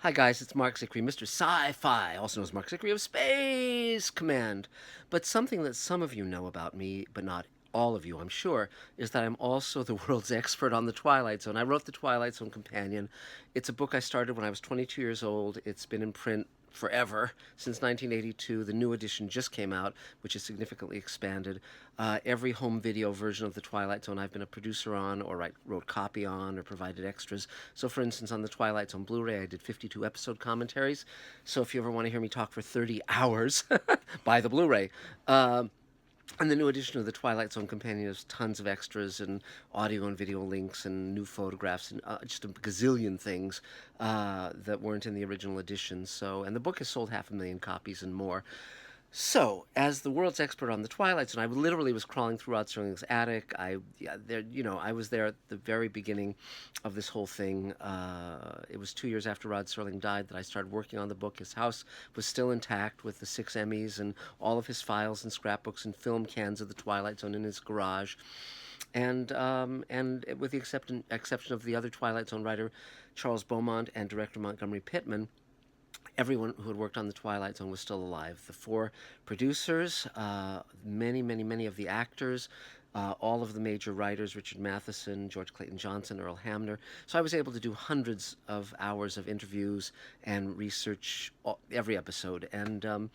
Hi guys, it's Mark Zickery, Mr. Sci-Fi, also known as Mark Zickery of Space Command. But something that some of you know about me, but not all of you, I'm sure, is that I'm also the world's expert on the Twilight Zone. I wrote the Twilight Zone Companion. It's a book I started when I was 22 years old. It's been in print forever since 1982. The new edition just came out, which is significantly expanded. Every home video version of the Twilight Zone I've been a producer on, or wrote copy on, or provided extras. So, for instance, on the Twilight Zone Blu-ray, I did 52 episode commentaries. So, if you ever want to hear me talk for 30 hours, buy the Blu-ray. And the new edition of the Twilight Zone Companion has tons of extras and audio and video links and new photographs and just a gazillion things that weren't in the original edition. So, and the book has sold 500,000 copies and more. So, as the world's expert on the Twilight Zone, I literally was crawling through Rod Serling's attic. I was there at the very beginning of this whole thing. It was 2 years after Rod Serling died that I started working on the book. His house was still intact with the 6 Emmys and all of his files and scrapbooks and film cans of the Twilight Zone in his garage. And with the exception of the other Twilight Zone writer, Charles Beaumont, and director Montgomery Pittman, everyone who had worked on the Twilight Zone was still alive. The four producers, many of the actors, all of the major writers, Richard Matheson, George Clayton Johnson, Earl Hamner. So I was able to do hundreds of hours of interviews and research every episode. And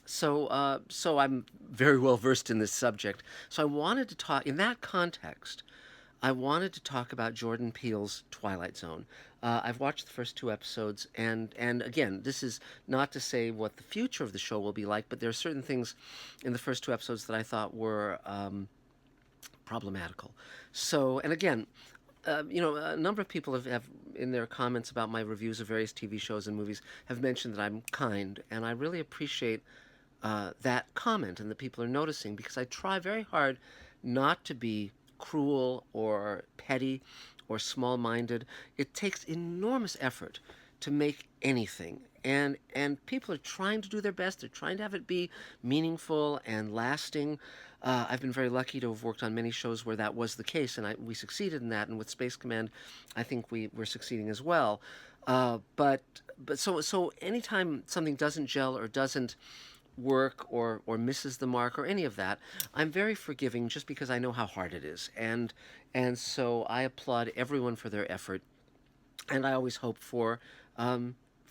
so I'm very well versed in this subject. So I wanted to talk, in that context, I wanted to talk about Jordan Peele's Twilight Zone. I've watched the first two episodes, and again, this is not to say what the future of the show will be like, but there are certain things in the first two episodes that I thought were problematical. So, and again, a number of people have, in their comments about my reviews of various TV shows and movies, have mentioned that I'm kind, and I really appreciate that comment and that people are noticing because I try very hard not to be cruel or petty or small-minded. It takes enormous effort to make anything. And people are trying to do their best. They're trying to have it be meaningful and lasting. I've been very lucky to have worked on many shows where that was the case, and we succeeded in that. And with Space Command, I think we're succeeding as well. But anytime something doesn't gel or doesn't work or misses the mark or any of that, I'm very forgiving just because I know how hard it is. And so I applaud everyone for their effort, and I always hope for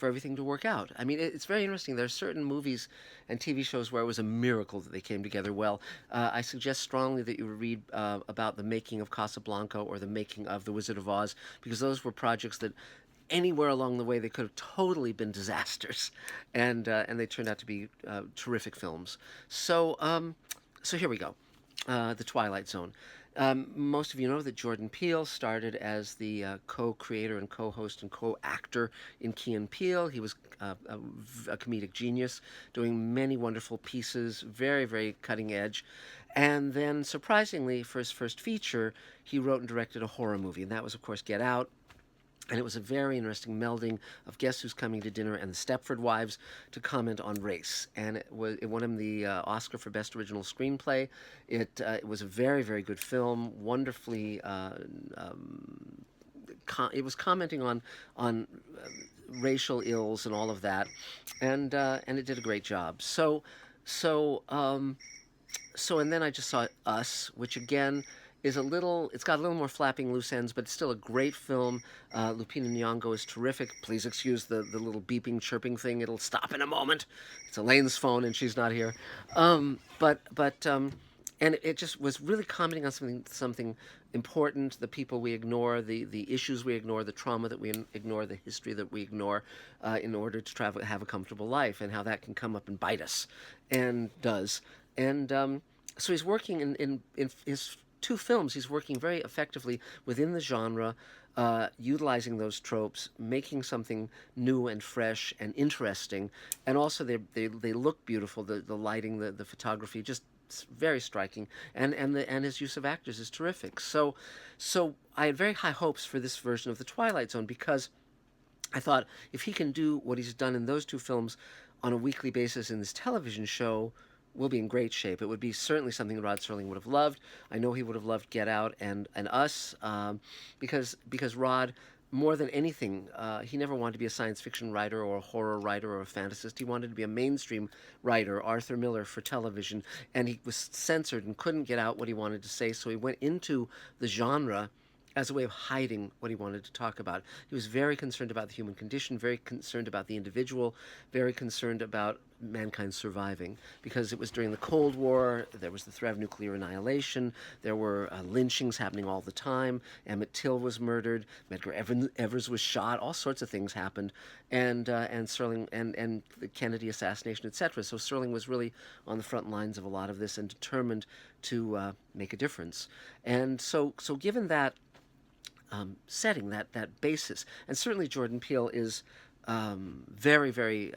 everything to work out. I mean, it's very interesting. There are certain movies and TV shows where it was a miracle that they came together well. I suggest strongly that you read about the making of Casablanca or the making of The Wizard of Oz, because those were projects that anywhere along the way they could have totally been disasters, and they turned out to be terrific films. So here we go. The Twilight Zone. Most of you know that Jordan Peele started as the co-creator and co-host and co-actor in Key and Peele. He was a comedic genius, doing many wonderful pieces, very cutting edge. And then, surprisingly, for his first feature, he wrote and directed a horror movie, and that was, of course, Get Out. And it was a very interesting melding of Guess Who's Coming to Dinner and the Stepford Wives to comment on race. And it won him the Oscar for Best Original Screenplay. It was a very good film, wonderfully. It was commenting on racial ills and all of that, and it did a great job. So and then I just saw Us, which again it's got a little more flapping loose ends, but it's still a great film. Lupita Nyong'o is terrific. Please excuse the little beeping, chirping thing. It'll stop in a moment. It's Elaine's phone, and she's not here. And it just was really commenting on something important, the people we ignore, the issues we ignore, the trauma that we ignore, the history that we ignore, in order to have a comfortable life, and how that can come up and bite us, and does. And so he's working in his two films. He's working very effectively within the genre, utilizing those tropes, making something new and fresh and interesting, and also they look beautiful. The lighting, the photography, just very striking, and his use of actors is terrific. So I had very high hopes for this version of the Twilight Zone, because I thought if he can do what he's done in those two films on a weekly basis in this television show, we'll be in great shape. It would be certainly something Rod Serling would have loved. I know he would have loved Get Out and Us, because Rod more than anything, he never wanted to be a science fiction writer or a horror writer or a fantasist. He wanted to be a mainstream writer, Arthur Miller, for television, and he was censored and couldn't get out what he wanted to say, so he went into the genre as a way of hiding what he wanted to talk about. He was very concerned about the human condition, very concerned about the individual, very concerned about mankind surviving, because it was during the Cold War. There was the threat of nuclear annihilation. There were lynchings happening all the time. Emmett Till was murdered. Medgar Evers was shot. All sorts of things happened, and Serling and the Kennedy assassination, etc. So Serling was really on the front lines of a lot of this and determined to make a difference. And so given that setting, that basis. And certainly Jordan Peele is very, very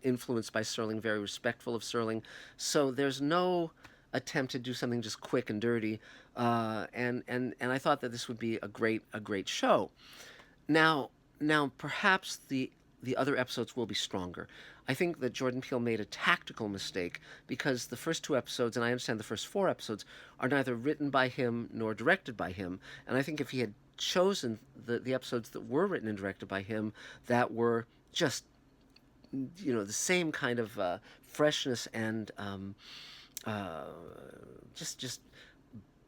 influenced by Serling, very respectful of Serling. So there's no attempt to do something just quick and dirty. And I thought that this would be a great show. Now perhaps the other episodes will be stronger. I think that Jordan Peele made a tactical mistake because the first two episodes, and I understand the first four episodes, are neither written by him nor directed by him. And I think if he had chosen the episodes that were written and directed by him, that were just, the same kind of freshness and just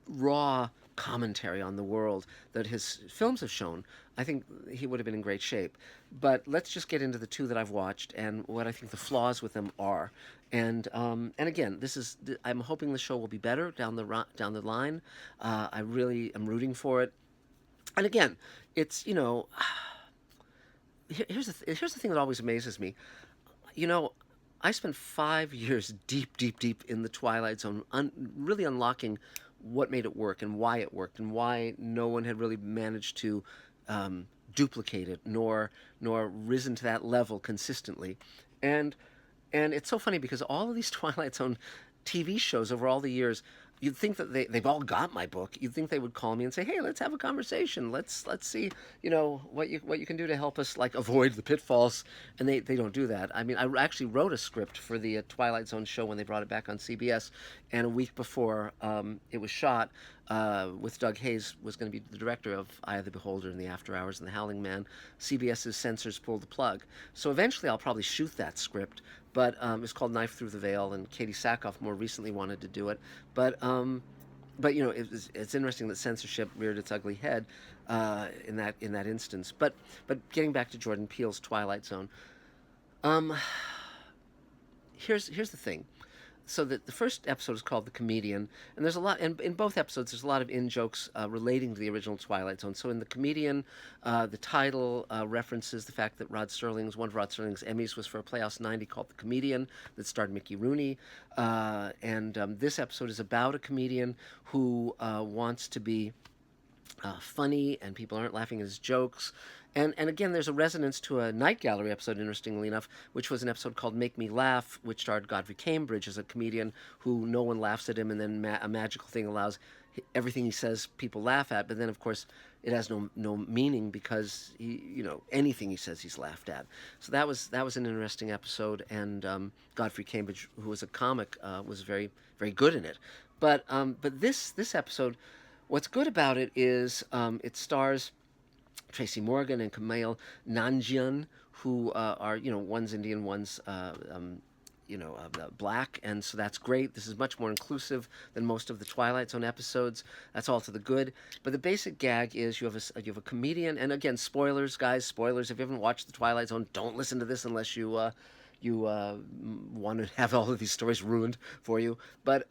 raw commentary on the world that his films have shown, I think he would have been in great shape. But let's just get into the two that I've watched and what I think the flaws with them are. And again, I'm hoping the show will be better down the line. I really am rooting for it. And again, it's here's the thing that always amazes me. I spent 5 years deep in the Twilight Zone, really unlocking what made it work and why it worked and why no one had really managed to duplicate it nor risen to that level consistently. And it's so funny because all of these Twilight Zone TV shows over all the years, you'd think that they've all got my book. You'd think they would call me and say, "Hey, let's have a conversation. Let's see, what you can do to help us avoid the pitfalls." And they don't do that. I mean, I actually wrote a script for the Twilight Zone show when they brought it back on CBS, and a week before it was shot, with Doug Hayes was going to be the director of Eye of the Beholder and the After Hours and the Howling Man. CBS's censors pulled the plug. So eventually, I'll probably shoot that script. But it's called Knife Through the Veil, and Katie Sackhoff more recently wanted to do it. But it's interesting that censorship reared its ugly head in that instance. But getting back to Jordan Peele's Twilight Zone, here's the thing. So the first episode is called The Comedian, and there's a lot, and in both episodes there's a lot of in-jokes relating to the original Twilight Zone. So in The Comedian, the title references the fact that one of Rod Serling's Emmys was for a Playhouse 90 called The Comedian that starred Mickey Rooney. And this episode is about a comedian who wants to be funny, and people aren't laughing at his jokes. And again, there's a resonance to a Night Gallery episode, interestingly enough, which was an episode called Make Me Laugh, which starred Godfrey Cambridge as a comedian who no one laughs at him, and then a magical thing allows everything he says people laugh at. But then, of course, it has no meaning because anything he says he's laughed at. So that was an interesting episode, and Godfrey Cambridge, who was a comic, was very very good in it. But this episode, what's good about it is it stars Tracy Morgan and Kumail Nanjian, who are, one's Indian, one's, black, and so that's great. This is much more inclusive than most of the Twilight Zone episodes. That's all to the good. But the basic gag is you have a comedian, and again, spoilers, guys, spoilers. If you haven't watched the Twilight Zone, don't listen to this unless you want to have all of these stories ruined for you. But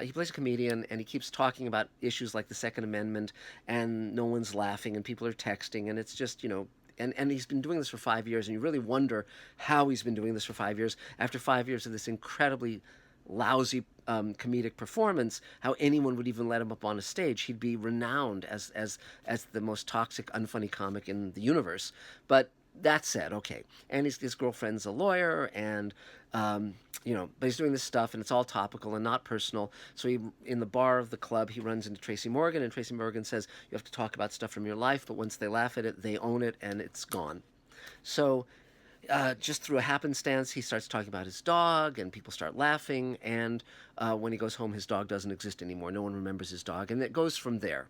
he plays a comedian, and he keeps talking about issues like the Second Amendment, and no one's laughing, and people are texting, and it's just, and he's been doing this for 5 years, and you really wonder how he's been doing this for 5 years. After 5 years of this incredibly lousy comedic performance, how anyone would even let him up on a stage. He'd be renowned as the most toxic, unfunny comic in the universe. But that said, okay, and his girlfriend's a lawyer, and but he's doing this stuff, and it's all topical and not personal. So in the bar of the club, he runs into Tracy Morgan, and Tracy Morgan says, "You have to talk about stuff from your life, but once they laugh at it, they own it, and it's gone." So just through a happenstance, he starts talking about his dog, and people start laughing, and when he goes home, his dog doesn't exist anymore. No one remembers his dog, and it goes from there.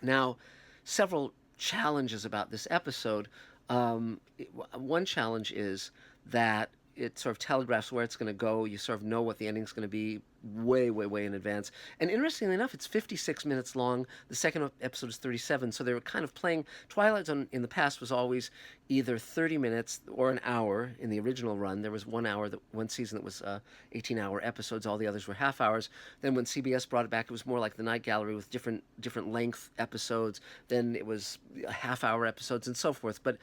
Now, several challenges about this episode. One challenge is that it sort of telegraphs where it's going to go. You sort of know what the ending's going to be way, way, way in advance. And interestingly enough, it's 56 minutes long. The second episode is 37. So they were kind of playing. Twilight Zone in the past was always either 30 minutes or an hour in the original run. There was 1 hour, one season that was 18-hour episodes. All the others were half hours. Then when CBS brought it back, it was more like the Night Gallery with different length episodes. Then it was half-hour episodes and so forth. But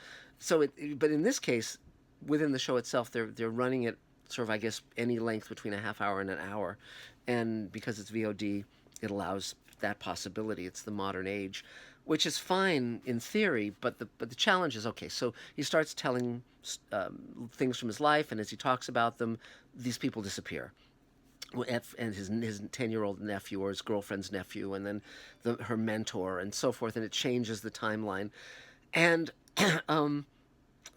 in this case, within the show itself, they're running it sort of, I guess, any length between a half hour and an hour, and because it's VOD, it allows that possibility. It's the modern age, which is fine in theory, but the challenge is, okay. So he starts telling things from his life, and as he talks about them, these people disappear. And his 10-year-old nephew or his girlfriend's nephew, and then her mentor, and so forth, and it changes the timeline, and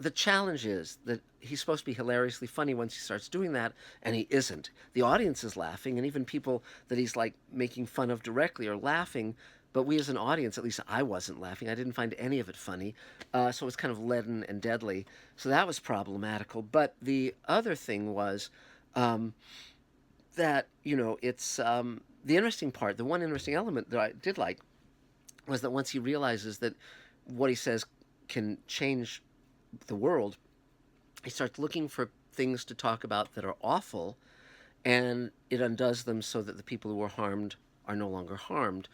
the challenge is that he's supposed to be hilariously funny once he starts doing that, and he isn't. The audience is laughing, and even people that he's like making fun of directly are laughing, but we as an audience, at least I wasn't laughing. I didn't find any of it funny, so it was kind of leaden and deadly. So that was problematical. But the other thing was that, it's the interesting part, the one interesting element that I did like was that once he realizes that what he says can change the world, he starts looking for things to talk about that are awful, and it undoes them so that the people who were harmed are no longer harmed.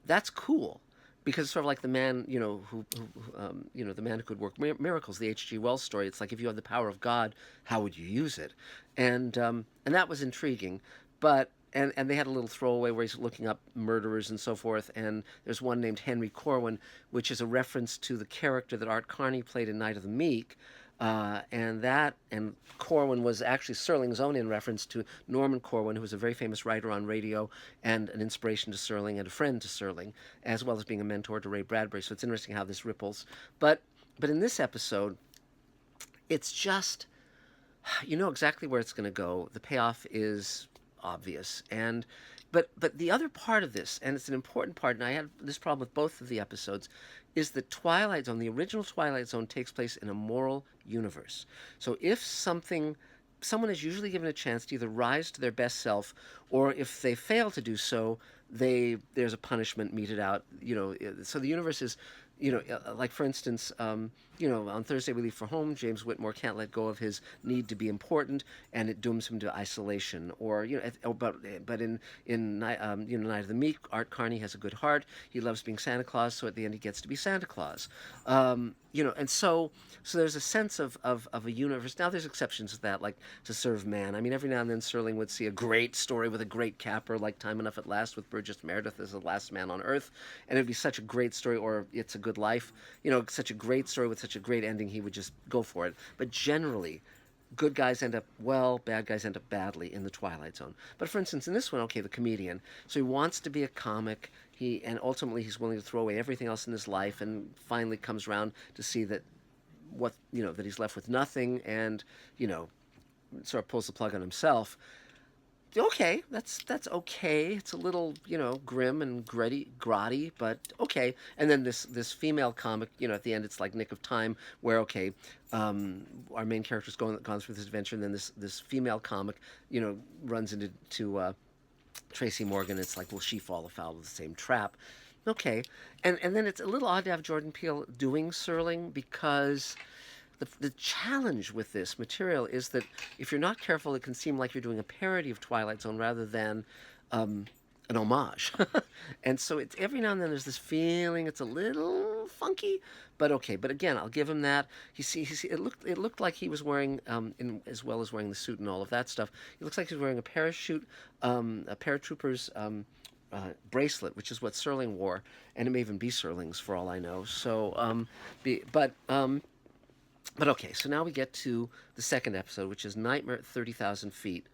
That's cool, because it's sort of like the man, the man who could work miracles, the H.G. Wells story. It's like, if you had the power of God, how would you use it? And that was intriguing, but. And they had a little throwaway where he's looking up murderers and so forth. And there's one named Henry Corwin, which is a reference to the character that Art Carney played in Night of the Meek. And Corwin was actually Serling's own in reference to Norman Corwin, who was a very famous writer on radio and an inspiration to Serling and a friend to Serling, as well as being a mentor to Ray Bradbury. So it's interesting how this ripples. But in this episode, it's just, you know exactly where it's going to go. The payoff is obvious, but the other part of this, and it's an important part, and I had this problem with both of the episodes, is that Twilight Zone, the original Twilight Zone, takes place in a moral universe. So if someone is usually given a chance to either rise to their best self, or if they fail to do so, there's a punishment meted out. So the universe is, like, for instance, on Thursday We Leave for Home, James Whitmore can't let go of his need to be important, and it dooms him to isolation. Or, but in Night of the Meek, Art Carney has a good heart. He loves being Santa Claus, so at the end he gets to be Santa Claus. And so there's a sense of a universe. Now there's exceptions to that, like To Serve Man. I mean, every now and then Serling would see a great story with a great capper, like Time Enough at Last with Burgess Meredith as the last man on Earth, and it'd be such a great story, or It's a Good Life, such a great story with such a great ending, he would just go for it. But generally, good guys end up well, bad guys end up badly in the Twilight Zone. But for instance, in this one, okay, the comedian, so he wants to be a comic, and ultimately he's willing to throw away everything else in his life, and finally comes around to see that that he's left with nothing, and sort of pulls the plug on himself. Okay, that's okay. It's a little, grim and grotty, but okay. And then this female comic, at the end, it's like Nick of Time, where, okay, our main character's gone through this adventure, and then this female comic, runs into Tracy Morgan. It's like, will she fall afoul of the same trap? Okay, and then it's a little odd to have Jordan Peele doing Serling, because the challenge with this material is that if you're not careful, it can seem like you're doing a parody of Twilight Zone rather than an homage. And so it's every now and then there's this feeling it's a little funky, but okay. But again, I'll give him that. It looked like he was wearing, as well as wearing the suit and all of that stuff, it looks like he was wearing a paratrooper's bracelet, which is what Serling wore, and it may even be Serling's for all I know. So, but okay, so now we get to the second episode, which is Nightmare at 30,000 Feet.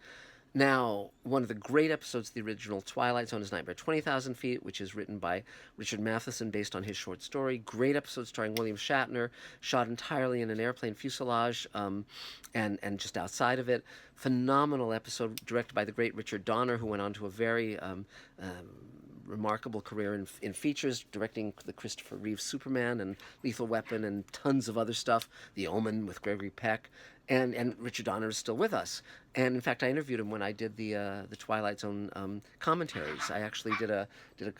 Now, one of the great episodes of the original Twilight Zone is Nightmare at 20,000 Feet, which is written by Richard Matheson based on his short story. Great episode starring William Shatner, shot entirely in an airplane fuselage and just outside of it. Phenomenal episode directed by the great Richard Donner, who went on to a very remarkable career in features, directing the Christopher Reeve Superman and Lethal Weapon and tons of other stuff. The Omen with Gregory Peck, and Richard Donner is still with us. And in fact, I interviewed him when I did the Twilight Zone commentaries. I actually did a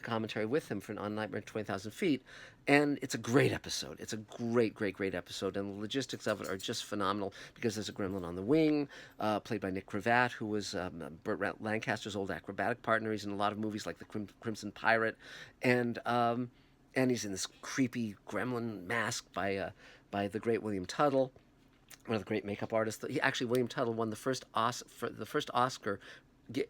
commentary with him on Nightmare at 20,000 Feet, and it's a great episode. It's a great episode, and the logistics of it are just phenomenal because there's a gremlin on the wing, played by Nick Cravat, who was Burt Lancaster's old acrobatic partner. He's in a lot of movies like The Crimson Pirate, and he's in this creepy gremlin mask by the great William Tuttle, one of the great makeup artists. William Tuttle won the first Oscar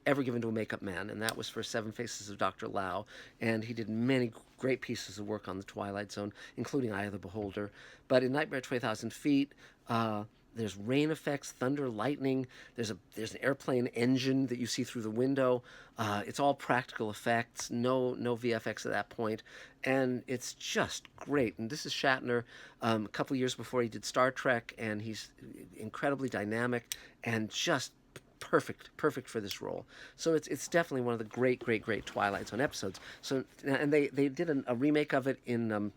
ever given to a makeup man, and that was for Seven Faces of Dr. Lao. And he did many great pieces of work on the Twilight Zone, including Eye of the Beholder. But in Nightmare at 20,000 Feet, there's rain effects, thunder, lightning. There's an airplane engine that you see through the window. It's all practical effects, no VFX at that point, and it's just great. And this is Shatner, a couple of years before he did Star Trek, and he's incredibly dynamic and just perfect for this role. So it's definitely one of the great Twilight Zone episodes. So, and they did a remake of it in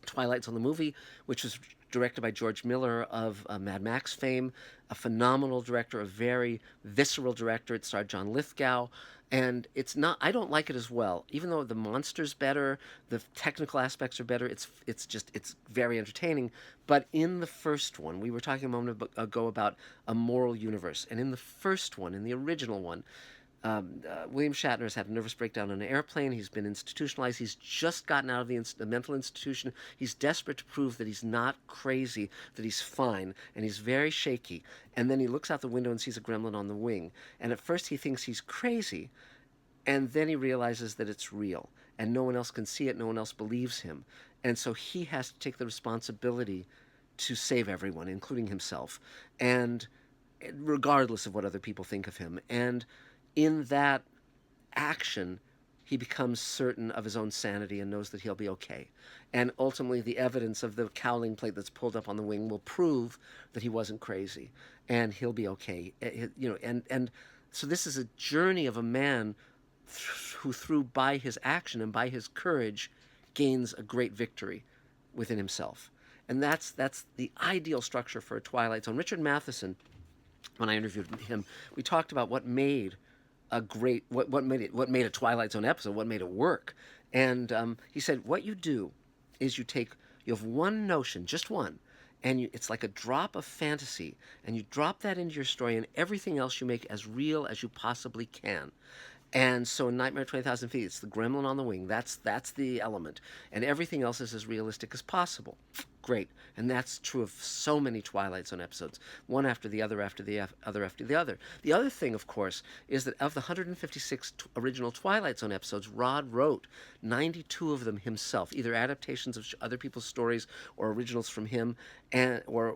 Twilight Zone the movie, which was directed by George Miller of Mad Max fame, a phenomenal director, a very visceral director. It starred John Lithgow, and I don't like it as well. Even though the monster's better, the technical aspects are better, it's very entertaining. But in the first one, we were talking a moment ago about a moral universe, and in the first one, in the original one, William Shatner has had a nervous breakdown on an airplane. He's been institutionalized. He's just gotten out of the mental institution. He's desperate to prove that he's not crazy, that he's fine, and he's very shaky. And then he looks out the window and sees a gremlin on the wing. And at first he thinks he's crazy, and then he realizes that it's real, and no one else can see it, no one else believes him. And so he has to take the responsibility to save everyone, including himself, and regardless of what other people think of him. And in that action, he becomes certain of his own sanity and knows that he'll be okay. And ultimately, the evidence of the cowling plate that's pulled up on the wing will prove that he wasn't crazy, and he'll be okay. And so this is a journey of a man who, by his action and by his courage, gains a great victory within himself. And that's the ideal structure for a Twilight Zone. Richard Matheson, when I interviewed him, we talked about what made what made a Twilight Zone episode, what made it work. And he said, what you do is you have one notion, just one, and it's like a drop of fantasy, and you drop that into your story, and everything else you make as real as you possibly can. And so in Nightmare 20,000 Feet, it's the gremlin on the wing. That's the element. And everything else is as realistic as possible. Great. And that's true of so many Twilight Zone episodes, one after the other after the other after the other. The other thing, of course, is that of the 156 original Twilight Zone episodes, Rod wrote 92 of them himself, either adaptations of other people's stories or originals from him, and or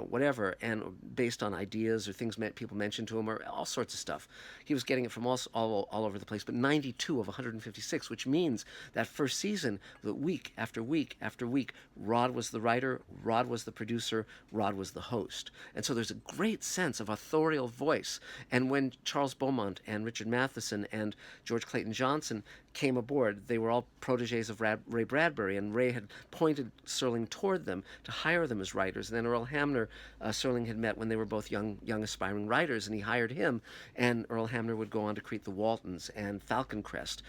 whatever, and based on ideas or things people mentioned to him, or all sorts of stuff. He was getting it from all over the place, but 92 of 156, which means that first season, the week after week after week, Rod was the writer, Rod was the producer, Rod was the host. And so there's a great sense of authorial voice. And when Charles Beaumont and Richard Matheson and George Clayton Johnson came aboard, they were all proteges of Ray Bradbury, and Ray had pointed Serling toward them to hire them as writers. And then Earl Hamner, Serling had met when they were both young aspiring writers, and he hired him. And Earl Hamner would go on to create The Waltons and Falcon Crest.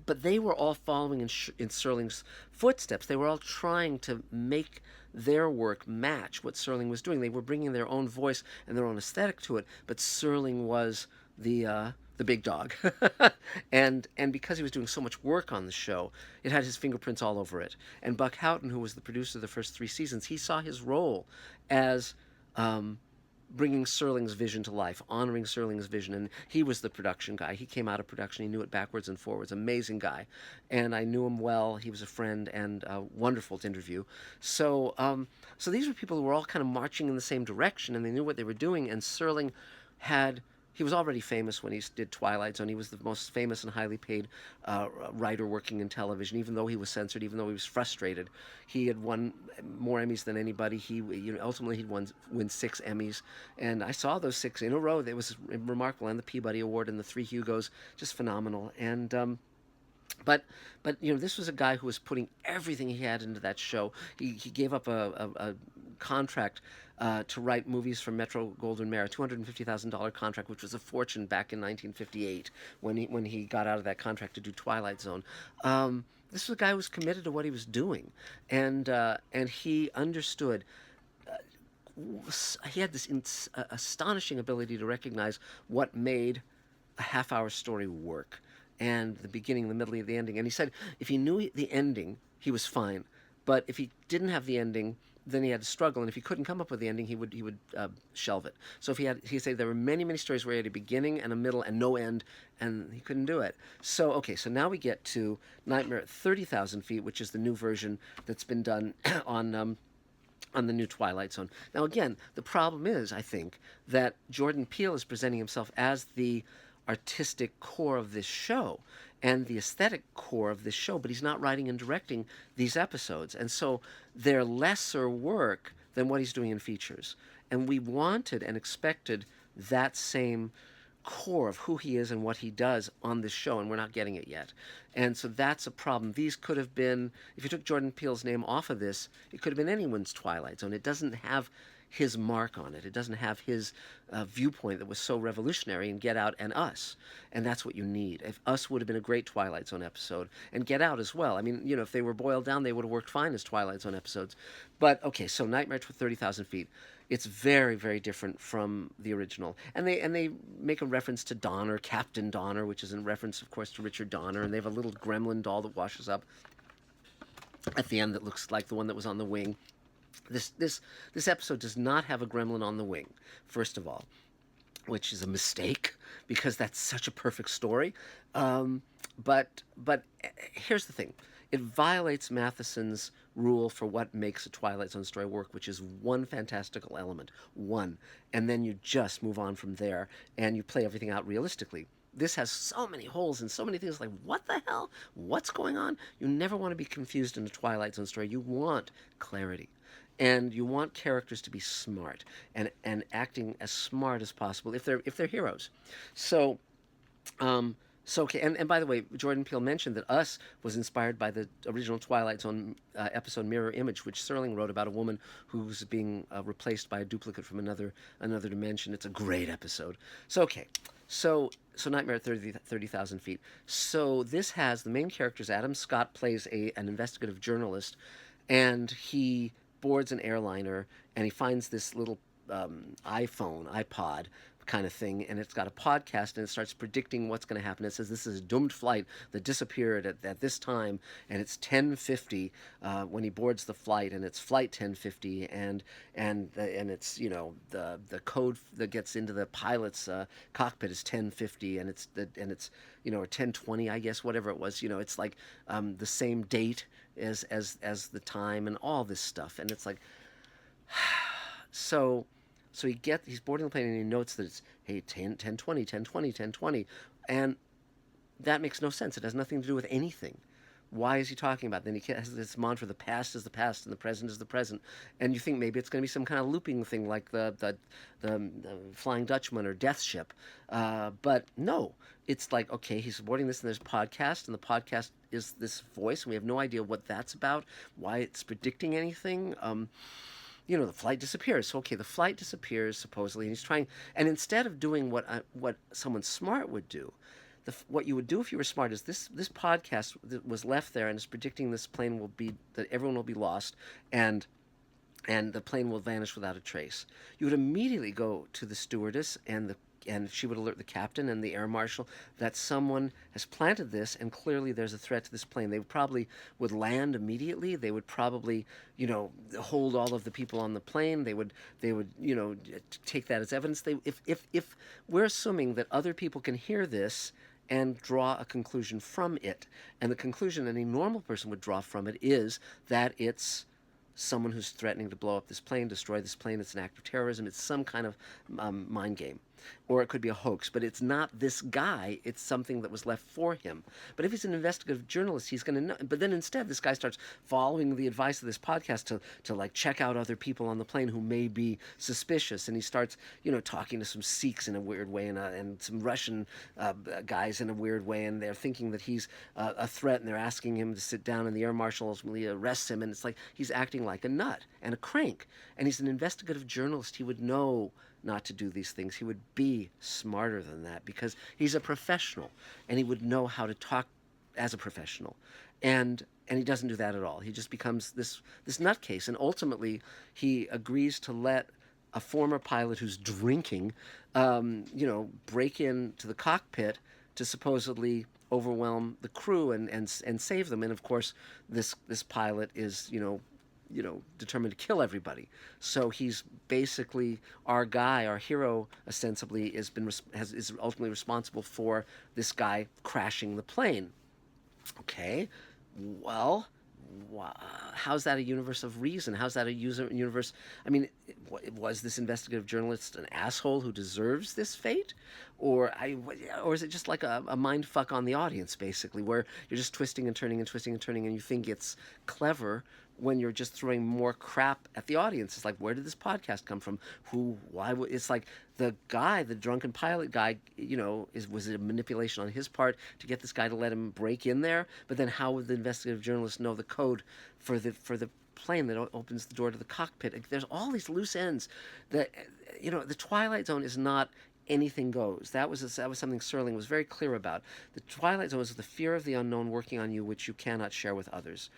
But they were all following in Serling's footsteps. They were all trying to make their work match what Serling was doing. They were bringing their own voice and their own aesthetic to it, but Serling was the big dog. and because he was doing so much work on the show, it had his fingerprints all over it. And Buck Houghton, who was the producer of the first 3 seasons, he saw his role as bringing Serling's vision to life, honoring Serling's vision. And he was the production guy. He came out of production. He knew it backwards and forwards. Amazing guy. And I knew him well. He was a friend and wonderful to interview. So these were people who were all kind of marching in the same direction, and they knew what they were doing. And Serling had he was already famous when he did Twilight Zone. He was the most famous and highly paid writer working in television. Even though he was censored, even though he was frustrated, he had won more Emmys than anybody. Ultimately he'd win 6 Emmys, and I saw those 6 in a row. It was remarkable, and the Peabody Award and the 3 Hugos, just phenomenal. And but this was a guy who was putting everything he had into that show. He gave up a contract to write movies for Metro Goldwyn Mayer, a $250,000 contract, which was a fortune back in 1958 when he got out of that contract to do Twilight Zone. This was a guy who was committed to what he was doing, and he understood. He had this astonishing ability to recognize what made a half-hour story work, and the beginning, the middle, the ending. And he said if he knew the ending, he was fine, but if he didn't have the ending, then he had to struggle. And if he couldn't come up with the ending, he would shelve it. So he said there were many stories where he had a beginning and a middle and no end, and he couldn't do it. So okay, so now we get to Nightmare at 30,000 Feet, which is the new version that's been done on the new Twilight Zone. Now again, the problem is, I think, that Jordan Peele is presenting himself as the artistic core of this show and the aesthetic core of this show, but he's not writing and directing these episodes. And so they're lesser work than what he's doing in features. And we wanted and expected that same core of who he is and what he does on this show, and we're not getting it yet. And so that's a problem. These could have been, if you took Jordan Peele's name off of this, it could have been anyone's Twilight Zone. It doesn't have his mark on it. It doesn't have his viewpoint that was so revolutionary in Get Out and Us. And that's what you need. If Us would have been a great Twilight Zone episode, and Get Out as well. I mean, if they were boiled down, they would have worked fine as Twilight Zone episodes. But, okay, so Nightmare at 30,000 Feet. It's very, very different from the original. And they make a reference to Donner, Captain Donner, which is in reference, of course, to Richard Donner. And they have a little gremlin doll that washes up at the end that looks like the one that was on the wing. This episode does not have a gremlin on the wing, first of all, which is a mistake because that's such a perfect story. But here's the thing. It violates Matheson's rule for what makes a Twilight Zone story work, which is one fantastical element, one, and then you just move on from there and you play everything out realistically. This has so many holes and so many things like, what the hell? What's going on? You never want to be confused in a Twilight Zone story. You want clarity. And you want characters to be smart and acting as smart as possible if they're heroes. So okay, and by the way, Jordan Peele mentioned that Us was inspired by the original Twilight Zone episode Mirror Image, which Serling wrote about a woman who's being replaced by a duplicate from another dimension. It's a great episode. So okay, so Nightmare at 30,000 Feet. So this has the main characters. Adam Scott plays an investigative journalist, and he boards an airliner, and he finds this little iPod kind of thing, and it's got a podcast, and it starts predicting what's going to happen. It says this is a doomed flight that disappeared at this time, and it's 10:50 when he boards the flight, and it's flight 10:50, and it's the code that gets into the pilot's cockpit is 10:50, and it's or 10:20, I guess, whatever it was. It's like the same date as the time and all this stuff, and it's like so he's boarding the plane, and he notes that it's 10:20, 10:20, 10:20, and that makes no sense. It has nothing to do with anything. Why is he talking about it? Then he has this mantra: the past is the past, and the present is the present. And you think maybe it's going to be some kind of looping thing like the Flying Dutchman or Death Ship, but no. It's like, okay, he's boarding this, and there's a podcast, and the podcast is this voice, and we have no idea what that's about, why it's predicting anything. The flight disappears. So, okay, the flight disappears, supposedly, and he's trying, and instead of doing what someone smart would do, what you would do if you were smart is this podcast that was left there and is predicting this plane that everyone will be lost, and the plane will vanish without a trace. You would immediately go to the stewardess, and she would alert the captain and the air marshal that someone has planted this, and clearly there's a threat to this plane. They probably would land immediately. They would probably, hold all of the people on the plane. They would, take that as evidence. If we're assuming that other people can hear this and draw a conclusion from it, and the conclusion any normal person would draw from it is that it's someone who's threatening to blow up this plane, destroy this plane. It's an act of terrorism. It's some kind of mind game. or it could be a hoax, but it's not this guy. It's something that was left for him. But if he's an investigative journalist, he's going to know. But then instead, this guy starts following the advice of this podcast to like check out other people on the plane who may be suspicious, and he starts talking to some Sikhs in a weird way, and some Russian guys in a weird way, and they're thinking that he's a threat, and they're asking him to sit down, and the air marshal ultimately arrests him, and it's like he's acting like a nut and a crank. And he's an investigative journalist. He would know not to do these things. He would be smarter than that because he's a professional, and he would know how to talk as a professional. And he doesn't do that at all. He just becomes this nutcase, and ultimately he agrees to let a former pilot who's drinking, break into the cockpit to supposedly overwhelm the crew and save them. And of course, this pilot is determined to kill everybody. So he's basically our guy, our hero. Ostensibly, is ultimately responsible for this guy crashing the plane. Okay, well, how's that a universe of reason? How's that a universe? I mean, was this investigative journalist an asshole who deserves this fate? Or is it just like a mind fuck on the audience, basically, where you're just twisting and turning and twisting and turning, and you think it's clever when you're just throwing more crap at the audience? It's like, where did this podcast come from? It's like the guy, the drunken pilot guy, was it a manipulation on his part to get this guy to let him break in there? But then how would the investigative journalist know the code for the plane that opens the door to the cockpit? There's all these loose ends. The Twilight Zone is not anything goes. That was something Serling was very clear about. The Twilight Zone is the fear of the unknown working on you, which you cannot share with others.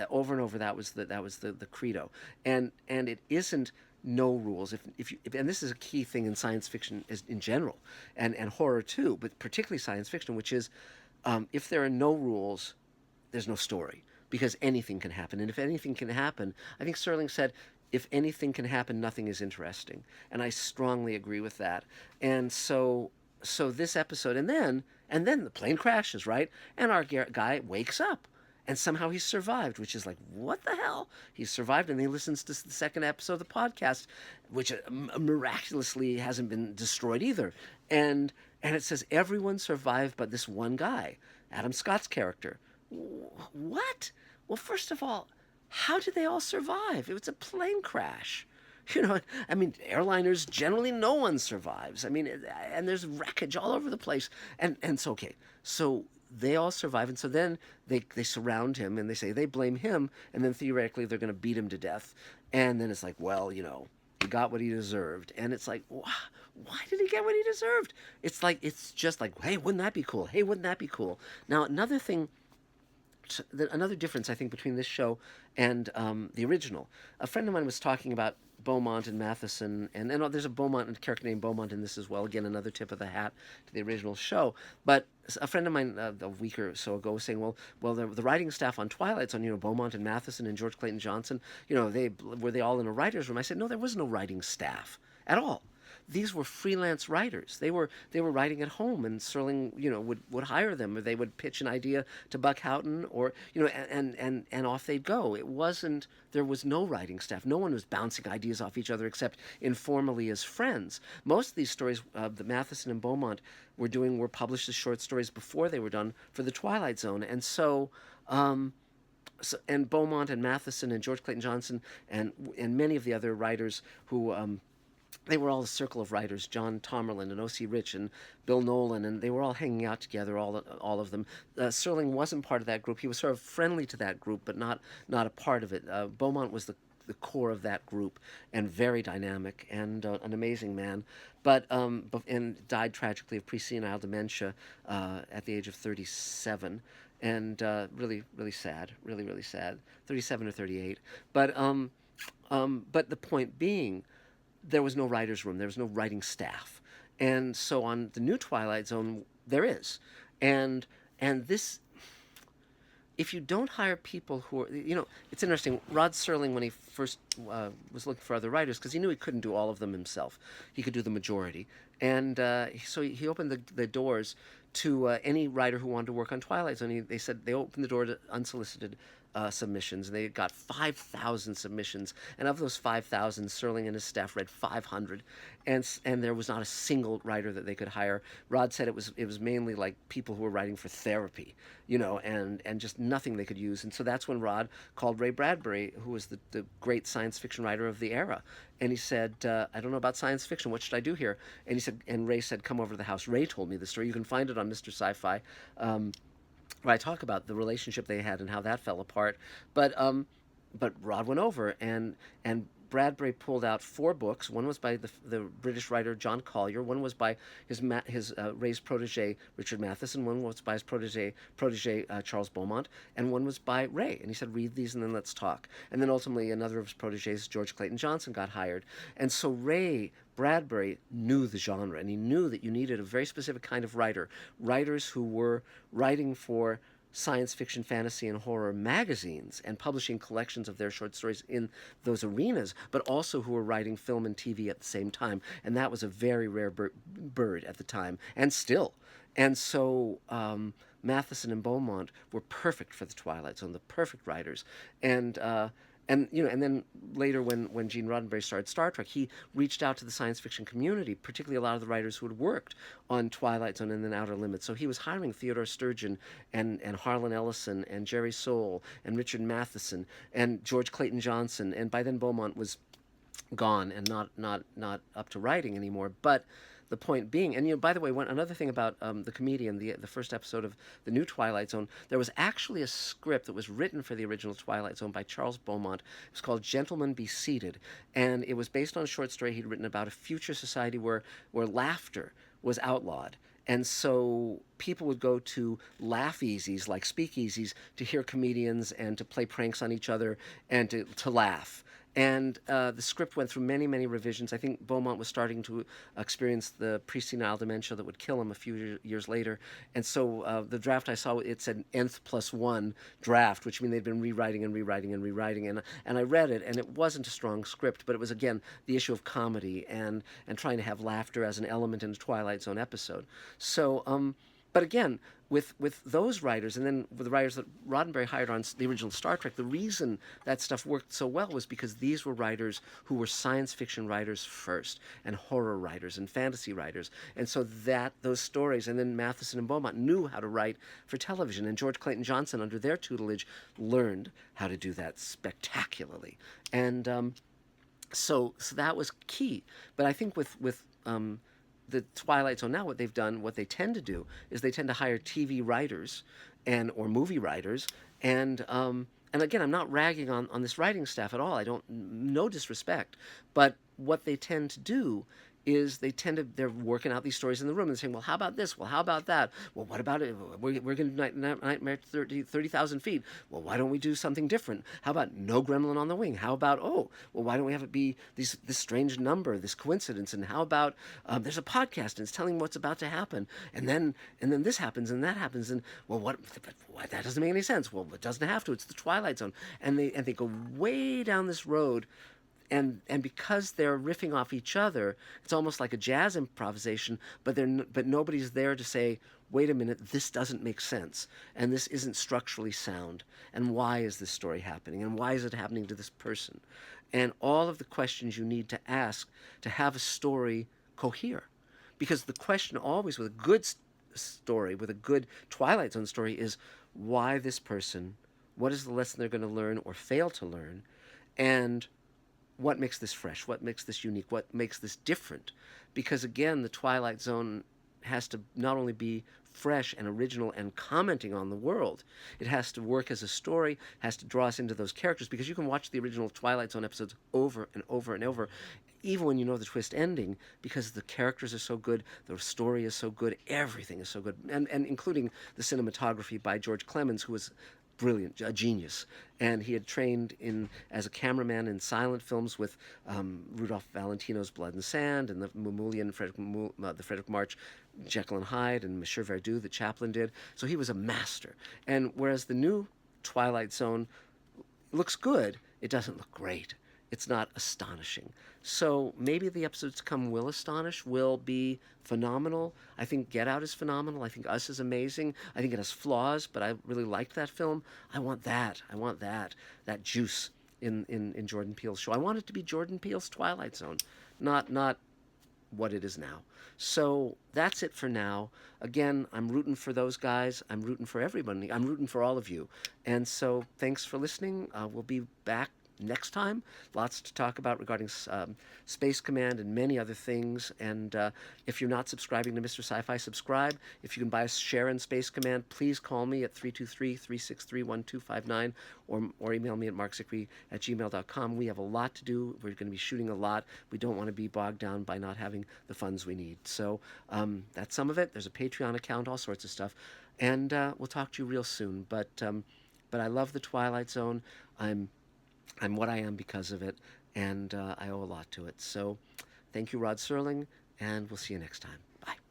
Over and over, that was the credo. And it isn't no rules. And this is a key thing in science fiction in general, and horror too, but particularly science fiction, which is if there are no rules, there's no story, because anything can happen. And if anything can happen, I think Serling said, if anything can happen, nothing is interesting. And I strongly agree with that. And so this episode, and then the plane crashes, right? And our guy wakes up, and somehow he survived, which is like, what the hell? He survived, and he listens to the second episode of the podcast, which miraculously hasn't been destroyed either. And it says everyone survived but this one guy, Adam Scott's character. What? Well, first of all, how did they all survive? It was a plane crash. I mean, airliners, generally no one survives. I mean, and there's wreckage all over the place. And so, okay, so they all survive. And so then they surround him, and they say they blame him. And then theoretically they're going to beat him to death. And then it's like, well, he got what he deserved. And it's like, why did he get what he deserved? It's just like, hey, wouldn't that be cool? Hey, wouldn't that be cool? Now, another difference, I think, between this show and the original. A friend of mine was talking about Beaumont and Matheson, and there's a character named Beaumont in this as well. Again, another tip of the hat to the original show. But a friend of mine a week or so ago was saying, well, the writing staff on Twilight Zone, Beaumont and Matheson and George Clayton Johnson, were they all in a writer's room? I said, no, there was no writing staff at all. These were freelance writers. They were writing at home, and Serling, would hire them, or they would pitch an idea to Buck Houghton, or and off they'd go. There was no writing staff. No one was bouncing ideas off each other except informally as friends. Most of these stories that Matheson and Beaumont were published as short stories before they were done for the Twilight Zone, and so. And Beaumont and Matheson and George Clayton Johnson and many of the other writers who. They were all a circle of writers, John Tomerlin and O.C. Rich and Bill Nolan, and they were all hanging out together, all of them. Serling wasn't part of that group. He was sort of friendly to that group, but not a part of it. Beaumont was the core of that group, and very dynamic, and an amazing man, and died tragically of pre-senile dementia at the age of 37, and really, really sad, really, really sad, 37 or 38. But the point being, there was no writer's room. There was no writing staff. And so on the new Twilight Zone, there is. And this, if you don't hire people who are, it's interesting. Rod Serling, when he first was looking for other writers, because he knew he couldn't do all of them himself. He could do the majority. And so he opened the doors to any writer who wanted to work on Twilight Zone. They said they opened the door to unsolicited submissions. They got 5,000 submissions, and of those 5,000, Serling and his staff read 500, and there was not a single writer that they could hire. Rod said it was mainly like people who were writing for therapy, and just nothing they could use. And so that's when Rod called Ray Bradbury, who was the great science fiction writer of the era, and he said, "I don't know about science fiction. What should I do here?" And he said, and Ray said, "Come over to the house." Ray told me the story. You can find it on Mr. Sci-Fi. Where I talk about the relationship they had and how that fell apart. But Rod went over, and Bradbury pulled out 4 books. One was by the British writer John Collier. One was by his Ray's protege Richard Matheson. One was by his protege Charles Beaumont, and one was by Ray. And he said, "Read these and then let's talk." And then ultimately another of his proteges, George Clayton Johnson, got hired. And so Ray Bradbury knew the genre, and he knew that you needed a very specific kind of writer, writers who were writing for science fiction, fantasy, and horror magazines and publishing collections of their short stories in those arenas, but also who were writing film and TV at the same time. And that was a very rare bird at the time, and still. And so Matheson and Beaumont were perfect for the Twilight Zone, the perfect writers. And then later, when Gene Roddenberry started Star Trek, he reached out to the science fiction community, particularly a lot of the writers who had worked on Twilight Zone and then Outer Limits. So he was hiring Theodore Sturgeon and Harlan Ellison and Jerry Soule and Richard Matheson and George Clayton Johnson. And by then Beaumont was gone and not up to writing anymore. But the point being, and by the way, another thing about the comedian, the first episode of the new Twilight Zone, there was actually a script that was written for the original Twilight Zone by Charles Beaumont. It was called Gentlemen Be Seated, and it was based on a short story he'd written about a future society where laughter was outlawed. And so people would go to laugh-easies, like speakeasies, to hear comedians and to play pranks on each other and to laugh. And the script went through many, many revisions. I think Beaumont was starting to experience the pre-senile dementia that would kill him a few years later. And so the draft I saw, it said nth+1 draft, which means they'd been rewriting and rewriting and rewriting. And I read it, and it wasn't a strong script, but it was, again, the issue of comedy and trying to have laughter as an element in a Twilight Zone episode. So, but again, with those writers, and then with the writers that Roddenberry hired on the original Star Trek, the reason that stuff worked so well was because these were writers who were science fiction writers first, and horror writers, and fantasy writers. And so those stories, and then Matheson and Beaumont knew how to write for television, and George Clayton Johnson, under their tutelage, learned how to do that spectacularly. And so that was key. But I think with the Twilight Zone now, what they tend to do is they tend to hire TV writers or movie writers, and again, I'm not ragging on this writing staff at all. No disrespect, but what they tend to do is they're working out these stories in the room and saying, well, how about this? Well, how about that? Well, what about it? We're going to Nightmare 30,000 feet. Well, why don't we do something different? How about no gremlin on the wing? How about, why don't we have it be this strange number, this coincidence? And how about there's a podcast and it's telling what's about to happen, and then this happens and that happens, and what that doesn't make any sense. Well, it doesn't have to. It's the Twilight Zone, and they go way down this road. And because they're riffing off each other, it's almost like a jazz improvisation, but nobody's there to say, wait a minute, this doesn't make sense, and this isn't structurally sound, and why is this story happening, and why is it happening to this person? And all of the questions you need to ask to have a story cohere. Because the question always with a good story, with a good Twilight Zone story, is why this person, what is the lesson they're going to learn or fail to learn, and what makes this fresh? What makes this unique? What makes this different? Because again, the Twilight Zone has to not only be fresh and original and commenting on the world, it has to work as a story, has to draw us into those characters, because you can watch the original Twilight Zone episodes over and over and over, even when you know the twist ending, because the characters are so good, the story is so good, everything is so good, and including the cinematography by George Clemens, who was brilliant, a genius, and he had trained as a cameraman in silent films with Rudolph Valentino's Blood and Sand, and the Mamoulian, the Frederick March, Jekyll and Hyde, and Monsieur Verdoux that Chaplin did. So he was a master. And whereas the new Twilight Zone looks good, it doesn't look great. it's not astonishing. So maybe the episodes to come will astonish, will be phenomenal. I think Get Out is phenomenal. I think Us is amazing. I think it has flaws, but I really liked that film. I want that. I want that. That juice in Jordan Peele's show. I want it to be Jordan Peele's Twilight Zone, not what it is now. So that's it for now. Again, I'm rooting for those guys. I'm rooting for everybody. I'm rooting for all of you. And so thanks for listening. We'll be back next time. Lots to talk about regarding Space Command and many other things. And if you're not subscribing to Mr. Sci-Fi, subscribe. If you can buy a share in Space Command, please call me at 323-363-1259 or email me at markzickery@gmail.com. We have a lot to do. We're going to be shooting a lot. We don't want to be bogged down by not having the funds we need. So that's some of it. There's a Patreon account, all sorts of stuff. And we'll talk to you real soon. But I love the Twilight Zone. I'm what I am because of it, and I owe a lot to it. So thank you, Rod Serling, and we'll see you next time. Bye.